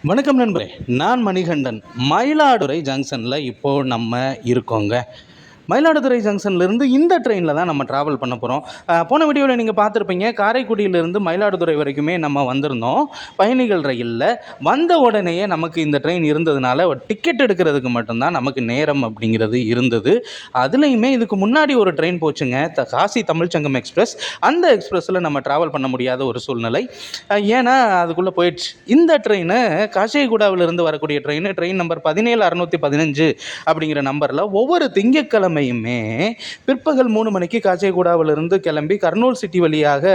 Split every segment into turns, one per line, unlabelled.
வணக்கம் நண்பரே, நான் மணிகண்டன். மயிலாடுதுறை ஜங்ஷனில் இப்போது நம்ம இருக்கோங்க. மயிலாடுதுறை ஜங்ஷன்லேருந்து இந்த ட்ரெயினில் தான் நம்ம ட்ராவல் பண்ண போகிறோம். போன வீடியோவில் நீங்கள் பார்த்துருப்பீங்க, காரைக்குடியிலேருந்து மயிலாடுதுறை வரைக்குமே நம்ம வந்திருந்தோம் பயணிகள் ரயிலில். வந்த உடனேயே நமக்கு இந்த ட்ரெயின் இருந்ததுனால டிக்கெட் எடுக்கிறதுக்கு மட்டும்தான் நமக்கு நேரம் அப்படிங்கிறது இருந்தது. அதுலேயுமே இதுக்கு முன்னாடி ஒரு ட்ரெயின் போச்சுங்க, காசி தமிழ்ச்சங்கம் எக்ஸ்பிரஸ். அந்த எக்ஸ்பிரஸில் நம்ம ட்ராவல் பண்ண முடியாத ஒரு சூழ்நிலை. ஏன்னா அதுக்குள்ளே போயிடுச்சு. இந்த ட்ரெயின் காசிகுடாவிலிருந்து வரக்கூடிய ட்ரெயின் நம்பர் 17615 அப்படிங்கிற நம்பரில் ஒவ்வொரு திங்கட்கிழமையுமே பிற்பகல் 3 மணிக்கு காசிகுடாவிலிருந்து கிளம்பி கர்னூல் சிட்டி வழியாக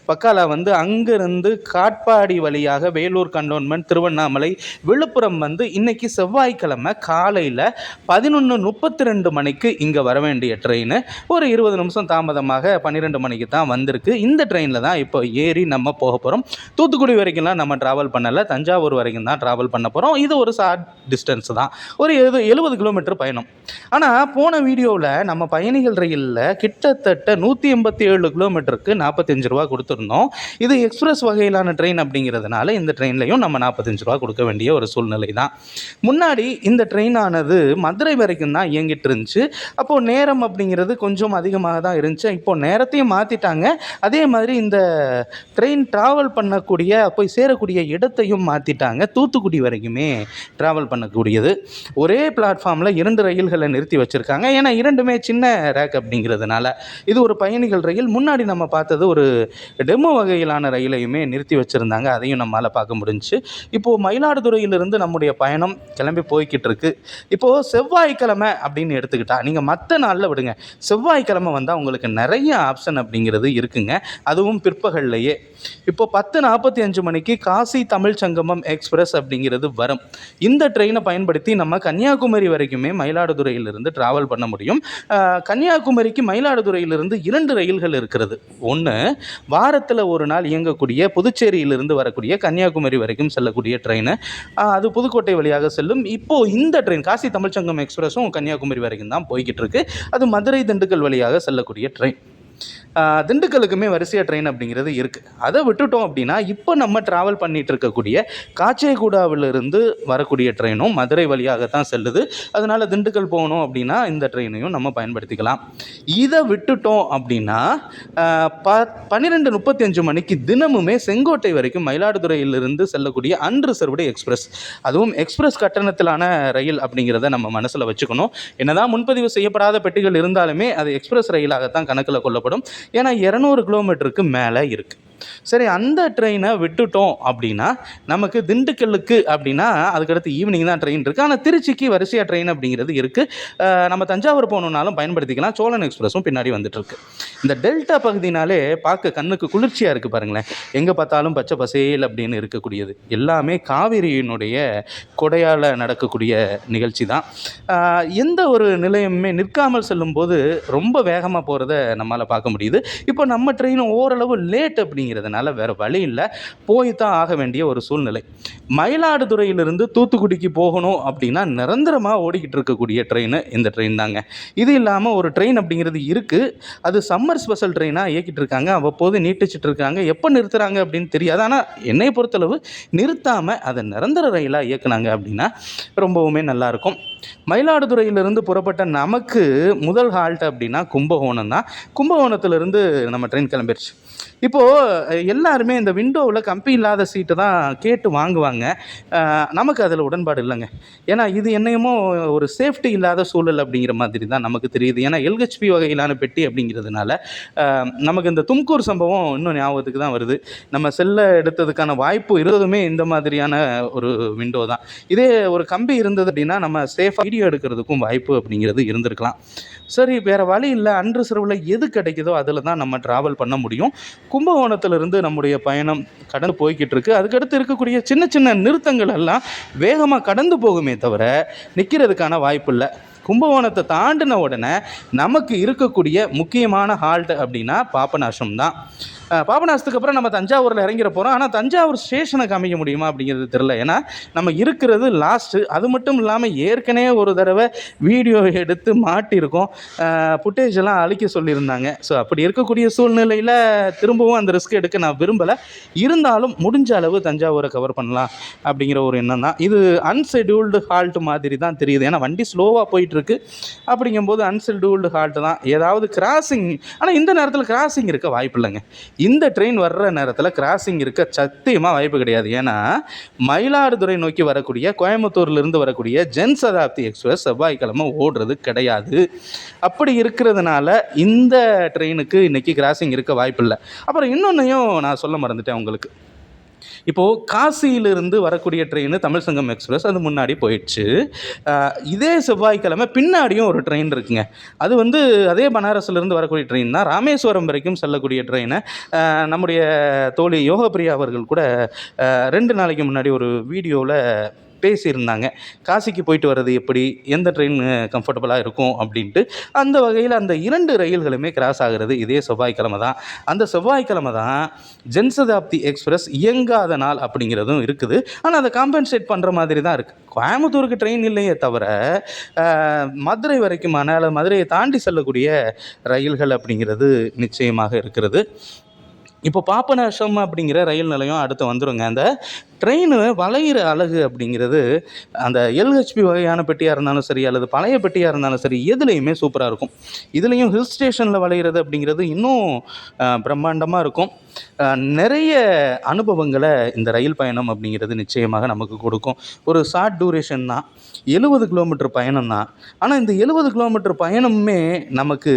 பக்காலா வந்து அங்கிருந்து காட்பாடி வழியாக வேலூர் கண்டோன்மெண்ட், திருவண்ணாமலை, விழுப்புரம் வந்து இன்னைக்கு செவ்வாய்க்கிழமை காலையில் 11:32 மணிக்கு இங்கே வர வேண்டிய ட்ரெயின் ஒரு 20 நிமிஷம் தாமதமாக 12 மணிக்கு தான் வந்திருக்கு. இந்த ட்ரெயினில் தான் இப்போ ஏறி நம்ம போக போகிறோம். தூத்துக்குடி வரைக்கும்லாம் நம்ம ட்ராவல் பண்ணலை, தஞ்சாவூர் வரைக்கும் தான் ட்ராவல் பண்ண போகிறோம். இது ஒரு ஷார்ட் டிஸ்டன்ஸ் தான், ஒரு 70 கிலோமீட்டர் பயணம். ஆனால் போன வீடியோவில் நம்ம பயணிகள் ரயிலில் கிட்டத்தட்ட 187 கிலோமீட்டருக்கு 45 ரூபா கொடுத்துருந்தோம். இது எக்ஸ்பிரஸ் வகையிலான ட்ரெயின் அப்படிங்கிறதுனால இந்த ட்ரெயின்லையும் நம்ம 45 ரூபா கொடுக்க வேண்டிய ஒரு சூழ்நிலை தான். முன்னாடி இந்த ட்ரெயினானது மதுரை வரைக்கும் தான் இயங்கிட்டு இருந்துச்சு. அப்போது நேரம் அப்படிங்கிறது கொஞ்சம் அதிகமாக தான் இருந்துச்சு. இப்போது நேரத்தையும் மாற்றிட்டாங்க. அதே மாதிரி இந்த ட்ரெயின் ட்ராவல் பண்ணக்கூடிய போய் சேரக்கூடிய இடத்தையும் மாற்றிட்டாங்க. தூத்துக்குடி வரைக்குமே ட்ராவல் பண்ணக்கூடியது. ஒரே பிளாட்ஃபார்மில் 2 ரயில்களை நிறுத்தி வச்சுருக்காங்க. ஏன்னா இரண்டுமே சின்ன ரேக் அப்படிங்கிறதுனால. இது ஒரு பயணிகள் ரயில். முன்னாடி நம்ம பார்த்தது ஒரு டெமோ வகையிலான ரயிலையுமே நிறுத்தி வச்சுருந்தாங்க. அதையும் நம்மளால் பார்க்க முடிஞ்சுச்சு. இப்போது மயிலாடுதுறையிலிருந்து நம்முடைய பயணம் கிளம்பி போய்கிட்டு இருக்கு. இப்போது செவ்வாய்க்கிழமை அப்படின்னு எடுத்துக்கிட்டா, நீங்கள் மற்ற நாளில் விடுங்க, செவ்வாய்க்கிழமை வந்தால் உங்களுக்கு நிறைய ஆப்ஷன் அப்படிங்கிறது இருக்குங்க. அதுவும் பிற்பகல்லையே. இப்போ 10:45 மணிக்கு காசி தமிழ்ச்சங்கமம் எக்ஸ்பிரஸ் அப்படிங்கிறது வரும். இந்த ட்ரெயினை பயன்படுத்தி நம்ம கன்னியாகுமரி வரைக்குமே மயிலாடுதுறையிலிருந்து ட்ராவல் பண்ண முடியும். கன்னியாகுமரிக்கு மயிலாடுதுறையிலிருந்து 2 ரயில்கள் இருக்கிறது. ஒன்று வாரத்தில் ஒரு நாள் இயங்கக்கூடிய புதுச்சேரியிலிருந்து வரக்கூடிய கன்னியாகுமரி வரைக்கும் செல்லக்கூடிய ட்ரெயின், அது புதுக்கோட்டை வழியாக செல்லும். இப்போது இந்த ட்ரெயின் காசி தமிழ்ச்சங்கம் எக்ஸ்பிரஸும் கன்னியாகுமரி வரைக்கும் தான் போய்கிட்டு இருக்கு. அது மதுரை திண்டுக்கல் வழியாக செல்லக்கூடிய ட்ரெயின். திண்டுக்கலுக்குமே வரிசையாக ட்ரெயின் அப்படிங்கிறது இருக்குது. அதை விட்டுட்டோம் அப்படின்னா இப்போ நம்ம ட்ராவல் பண்ணிகிட்டு இருக்கக்கூடிய காச்சேகுடாவிலிருந்து வரக்கூடிய ட்ரெயினும் மதுரை வழியாகத்தான் செல்லுது. அதனால் திண்டுக்கல் போகணும் அப்படின்னா இந்த ட்ரெயினையும் நம்ம பயன்படுத்திக்கலாம். இதை விட்டுட்டோம் அப்படின்னா 12:35 மணிக்கு தினமுமே செங்கோட்டை வரைக்கும் மயிலாடுதுறையிலிருந்து செல்லக்கூடிய அன்ரிசர்வ்டு எக்ஸ்பிரஸ், அதுவும் எக்ஸ்பிரஸ் கட்டணத்திலான ரயில் அப்படிங்கிறத நம்ம மனசில் வச்சுக்கணும். என்னதான் முன்பதிவு செய்யப்படாத பெட்டிகள் இருந்தாலுமே அது எக்ஸ்பிரஸ் ரயிலாகத்தான் கணக்கில் கொள்ளப்படும். ஏன்னா 200 கிலோமீட்டருக்கு மேலே இருக்குது. சரி, அந்த ட்ரெயினை விட்டுட்டோம் அப்படின்னா நமக்கு திண்டுக்கல்லுக்கு அப்படின்னா அதுக்கடுத்து ஈவினிங் தான் ட்ரெயின் இருக்குது. ஆனால் திருச்சிக்கு வரிசையாக ட்ரெயின் அப்படிங்கிறது இருக்குது. நம்ம தஞ்சாவூர் போகணுன்னாலும் பயன்படுத்திக்கலாம். சோழன் எக்ஸ்பிரஸும் பின்னாடி வந்துட்டுருக்கு. இந்த டெல்டா பகுதினாலே பார்க்க கண்ணுக்கு குளிர்ச்சியாக இருக்குது பாருங்களேன். எங்கே பார்த்தாலும் பச்சை பசேல் அப்படின்னு இருக்கக்கூடியது எல்லாமே காவிரியினுடைய கொடையால் நடக்கக்கூடிய நிகழ்ச்சி தான். எந்த ஒரு நிலையமே நிற்காமல் செல்லும்போது ரொம்ப வேகமாக போகிறத நம்மளால் பார்க்க முடியுது. இப்போ நம்ம ட்ரெயினும் ஓரளவு லேட் அப்படிங்கிறதுனால வேறு வழி இல்லை, போய் தான் ஆக வேண்டிய ஒரு சூழ்நிலை. மயிலாடுதுறையிலிருந்து தூத்துக்குடிக்கு போகணும் அப்படின்னா நிரந்தரமாக ஓடிக்கிட்டு இருக்கக்கூடிய ட்ரெயின் இந்த ட்ரெயின் தாங்க. இது இல்லாமல் ஒரு ட்ரெயின் அப்படிங்கிறது இருக்குது. அது சம்மர் ஸ்பெஷல் ட்ரெயினாக இயக்கிட்டு இருக்காங்க. அவ்வப்போது நீட்டிச்சிட்டு இருக்காங்க. எப்போ நிறுத்துகிறாங்க அப்படின்னு தெரியாது. ஆனால் என்னை பொறுத்தளவு நிறுத்தாமல் அதை நிரந்தர ரயிலாக இயக்குனாங்க அப்படின்னா ரொம்பவுமே நல்லாயிருக்கும். மயிலாடுதுறையிலிருந்து புறப்பட்ட நமக்கு முதல் ஹால்ட் அப்படின்னா கும்பகோணம் தான். கும்பகோணத்திலிருந்து நம்ம ட்ரெயின் கிளம்பிடுச்சு. இப்போது எல்லாருமே இந்த விண்டோவில் கம்பி இல்லாத சீட்டு தான் கேட்டு வாங்குவாங்க. நமக்கு அதில் உடன்பாடு இல்லைங்க. ஏன்னா இது என்னையுமோ ஒரு சேஃப்டி இல்லாத சூழல் அப்படிங்கிற மாதிரி தான் நமக்கு தெரியுது. ஏன்னா எல்ஹெச்பி வகையிலான பெட்டி அப்படிங்கிறதுனால நமக்கு இந்த தும்கூர் சம்பவம் இன்னும் ஞாபகத்துக்கு தான் வருது. நம்ம செல்ல எடுத்ததுக்கான வாய்ப்பு இருந்ததுமே இந்த மாதிரியான ஒரு விண்டோ தான். இதே ஒரு கம்பி இருந்தது அப்படின்னா நம்ம சேஃபாக வீடியோ எடுக்கிறதுக்கும் வாய்ப்பு அப்படிங்கிறது இருந்திருக்கலாம். சரி, வேறு வழி இல்லை. அன்ரிசர்வில் எது கிடைக்குதோ அதில் தான் நம்ம ட்ராவல் பண்ண முடியும். கும்பகோணத்திலிருந்து நம்முடைய பயணம் கடந்து போய்கிட்டு இருக்கு. அதுக்கடுத்து இருக்கக்கூடிய சின்ன சின்ன நிறுத்தங்கள் எல்லாம் வேகமாக கடந்து போகுமே தவிர நிற்கிறதுக்கான வாய்ப்பு இல்லை. கும்பகோணத்தை தாண்டின உடனே நமக்கு இருக்கக்கூடிய முக்கியமான ஹால்ட் அப்படின்னா பாபநாசம் தான். பாபநாசத்துக்கு அப்புறம் நம்ம தஞ்சாவூரில் இறங்கிற போகிறோம். ஆனால் தஞ்சாவூர் ஸ்டேஷனை காமிக்க முடியுமா அப்படிங்கிறது தெரில. ஏன்னா நம்ம இருக்கிறது லாஸ்ட்டு. அது மட்டும் இல்லாமல் ஏற்கனவே ஒரு தடவை வீடியோ எடுத்து மாட்டியிருக்கோம், ஃபுட்டேஜ் எல்லாம் அழிக்க சொல்லியிருந்தாங்க. ஸோ அப்படி இருக்கக்கூடிய சூழ்நிலையில் திரும்பவும் அந்த ரிஸ்க் எடுக்க நான் விரும்பலை. இருந்தாலும் முடிஞ்ச அளவு தஞ்சாவூரை கவர் பண்ணலாம் அப்படிங்கிற ஒரு எண்ணம் தான். இது அன்ஷெடியூல்டு ஹால்ட் மாதிரி தான் தெரியுது. ஏன்னா வண்டி ஸ்லோவாக போயிட்டுருக்கு. அப்படிங்கும்போது அன்ஷெடியூல்டு ஹால்ட் தான். ஏதாவது கிராசிங், ஆனால் இந்த நேரத்தில் கிராசிங் இருக்க வாய்ப்பு இல்லைங்க. இந்த ட்ரெயின் வர்ற நேரத்தில் கிராசிங் இருக்க சத்தியமாக வாய்ப்பு கிடையாது. ஏன்னா மயிலாடுதுறை நோக்கி வரக்கூடிய, கோயம்புத்தூர்லேருந்து வரக்கூடிய ஜன்சதாப்தி எக்ஸ்பிரஸ் செவ்வாய்க்கிழமை ஓடுறது கிடையாது. அப்படி இருக்கிறதுனால இந்த ட்ரெயினுக்கு இன்றைக்கி கிராசிங் இருக்க வாய்ப்பு இல்லை. அப்புறம் இன்னொன்றையும் நான் சொல்ல மறந்துட்டேன் உங்களுக்கு. இப்போது காசியிலிருந்து வரக்கூடிய ட்ரெயின் தமிழ் சங்கம் எக்ஸ்பிரஸ் அது முன்னாடி போயிடுச்சு. இதே செவ்வாய்க்கிழமை பின்னாடியும் ஒரு ட்ரெயின் இருக்குங்க. அது அதே பனாரஸ்லேருந்து வரக்கூடிய ட்ரெயின் தான். ராமேஸ்வரம் வரைக்கும் செல்லக்கூடிய ட்ரெயினை நம்முடைய தோழி யோகப்பிரியா அவர்கள் கூட 2 நாளைக்கு முன்னாடி ஒரு வீடியோவில் பேசியிருந்தாங்க. காசிக்கு போயிட்டு வர்றது எப்படி, எந்த ட்ரெயின் கம்ஃபர்டபுளாக இருக்கும் அப்படின்ட்டு. அந்த வகையில் அந்த 2 ரயில்களுமே கிராஸ் ஆகிறது இதே செவ்வாய்க்கிழமை தான். அந்த செவ்வாய்க்கிழமை தான் ஜன்சதாப்தி எக்ஸ்பிரஸ் இயங்காத நாள் அப்படிங்கிறதும் இருக்குது. ஆனால் அதை காம்பன்சேட் பண்ணுற மாதிரி தான் இருக்குது. கோயம்புத்தூருக்கு ட்ரெயின் இல்லையே தவிர மதுரை வரைக்குமான அல்லது மதுரையை தாண்டி செல்லக்கூடிய ரயில்கள் அப்படிங்கிறது நிச்சயமாக இருக்கிறது. இப்போ பாபநாசம் அப்படிங்கிற ரயில் நிலையம் அடுத்து வந்துடுங்க. அந்த ட்ரெயின் வளையிற அழகு அப்படிங்கிறது அந்த எல்ஹெச்பி வகையான பெட்டியாக இருந்தாலும் சரி, அல்லது பழைய பெட்டியாக இருந்தாலும் சரி, எதுலேயுமே சூப்பராக இருக்கும். இதுலேயும் ஹில் ஸ்டேஷனில் வளையிறது அப்படிங்கிறது இன்னும் பிரம்மாண்டமாக இருக்கும். நிறைய அனுபவங்களை இந்த ரயில் பயணம் அப்படிங்கிறது நிச்சயமாக நமக்கு கொடுக்கும். ஒரு ஷார்ட் டூரேஷன் தான், 70 கிலோமீட்டர் பயணம் தான். ஆனால் இந்த 70 கிலோமீட்டர் பயணமுமே நமக்கு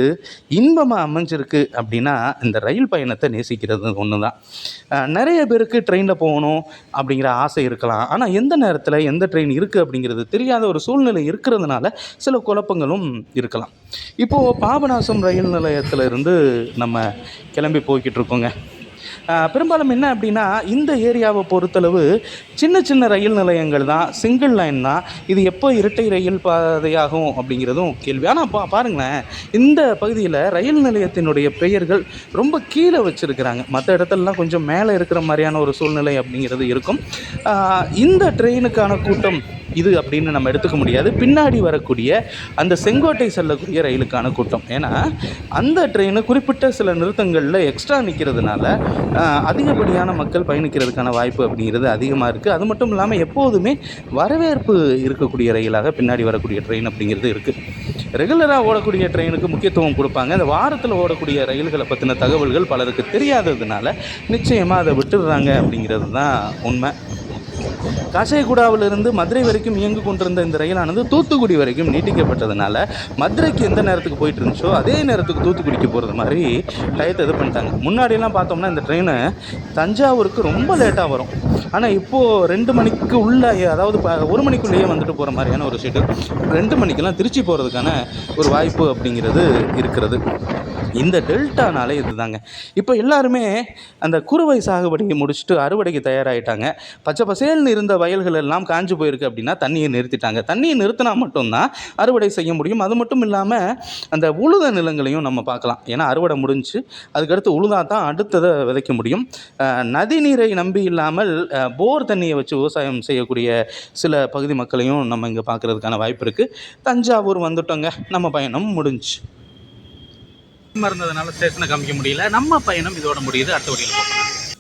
இன்பமாக அமைஞ்சிருக்கு அப்படின்னா இந்த ரயில் பயணத்தை நேசிக்கிறது ஒன்று தான். நிறைய பேருக்கு ட்ரெயினில் போகணும் அப்படிங்கிற ஆசை இருக்கலாம். ஆனால் எந்த நேரத்தில் எந்த ட்ரெயின் இருக்குது அப்படிங்கிறது தெரியாத ஒரு சூழ்நிலை இருக்கிறதுனால சில குழப்பங்களும் இருக்கலாம். இப்போது பாபநாசம் ரயில் நிலையத்திலிருந்து நம்ம கிளம்பி போய்கிட்டு இருக்கோங்க. பெரும்பாலும் என்ன அப்படின்னா இந்த ஏரியாவை பொறுத்தளவு சின்ன சின்ன ரயில் நிலையங்கள் தான், சிங்கிள் லைன் தான். இது எப்போ இரட்டை ரயில் பாதையாகும் அப்படிங்கிறதும் கேள்வி. ஆனால் பாருங்களேன், இந்த பகுதியில் ரயில் நிலையத்தினுடைய பெயர்கள் ரொம்ப கீழே வச்சுருக்கிறாங்க. மற்ற இடத்துலலாம் கொஞ்சம் மேலே இருக்கிற மாதிரியான ஒரு சூழ்நிலை அப்படிங்கிறது இருக்கும். இந்த ட்ரெயினுக்கான கூட்டம் இது அப்படின்னு நம்ம எடுத்துக்க முடியாது. பின்னாடி வரக்கூடிய அந்த செங்கோட்டை செல்லக்கூடிய ரயிலுக்கான கூட்டம். ஏன்னா அந்த ட்ரெயின் குறிப்பிட்ட சில நிறுத்தங்களில் எக்ஸ்ட்ரா நிற்கிறதுனால அதிகப்படியான மக்கள் பயணிக்கிறதுக்கான வாய்ப்பு அப்படிங்கிறது அதிகமாக இருக்குது. அது மட்டும் இல்லாமல் எப்போதுமே வரவேற்பு இருக்கக்கூடிய ரயிலாக பின்னாடி வரக்கூடிய ட்ரெயின் அப்படிங்கிறது இருக்குது. ரெகுலராக ஓடக்கூடிய ட்ரெயினுக்கு முக்கியத்துவம் கொடுப்பாங்க. இந்த வாரத்தில் ஓடக்கூடிய ரயில்களை பற்றின தகவல்கள் பலருக்கு தெரியாததுனால நிச்சயமாக அதை விட்டுடுறாங்க அப்படிங்கிறது தான் உண்மை. காசைகுடாவிலிருந்து மதுரை வரைக்கும் இயங்கு கொண்டிருந்த இந்த ரயிலானது தூத்துக்குடி வரைக்கும் நீட்டிக்கப்பட்டதுனால மதுரைக்கு எந்த நேரத்துக்கு போயிட்டு இருந்துச்சோ அதே நேரத்துக்கு தூத்துக்குடிக்கு போகிறது மாதிரி டயத்தை இது பண்ணிட்டாங்க. முன்னாடியெல்லாம் பார்த்தோம்னா இந்த ட்ரெயின் தஞ்சாவூருக்கு ரொம்ப லேட்டாக வரும். ஆனால் இப்போது 2 மணிக்கு உள்ளே, அதாவது 1 மணிக்குள்ளேயே வந்துட்டு போகிற மாதிரியான ஒரு ஷெட்யூல். 2 மணிக்கெல்லாம் திருச்சி போகிறதுக்கான ஒரு வாய்ப்பு அப்படிங்கிறது இருக்கிறது. இந்த டெல்டானாலே இதுதாங்க. இப்போ எல்லாருமே அந்த குறுவை சாகுபடியை முடிச்சுட்டு அறுவடைக்கு தயாராகிட்டாங்க. பச்சை பசேல்னு இருந்த வயல்கள் எல்லாம் காஞ்சு போயிருக்கு அப்படின்னா தண்ணியை நிறுத்திட்டாங்க. தண்ணியை நிறுத்தினா மட்டும்தான் அறுவடை செய்ய முடியும். அது மட்டும் இல்லாமல் அந்த உழுத நிலங்களையும் நம்ம பார்க்கலாம். ஏன்னா அறுவடை முடிஞ்சு அதுக்கடுத்து உழுதா தான் அடுத்ததை விதைக்க முடியும். நதி நீரை நம்பி இல்லாமல் போர் தண்ணியை வச்சு விவசாயம் செய்யக்கூடிய சில பகுதி மக்களையும் நம்ம இங்கே பார்க்குறதுக்கான வாய்ப்பு இருக்குது. தஞ்சாவூர் வந்துட்டோங்க, நம்ம பயணம் முடிஞ்சு இருந்ததுனால ஸ்டேஷனை காமிக்க முடியல. நம்ம பயணம் இதோட முடியுது. அடுத்த வழியில் பார்க்கலாம்.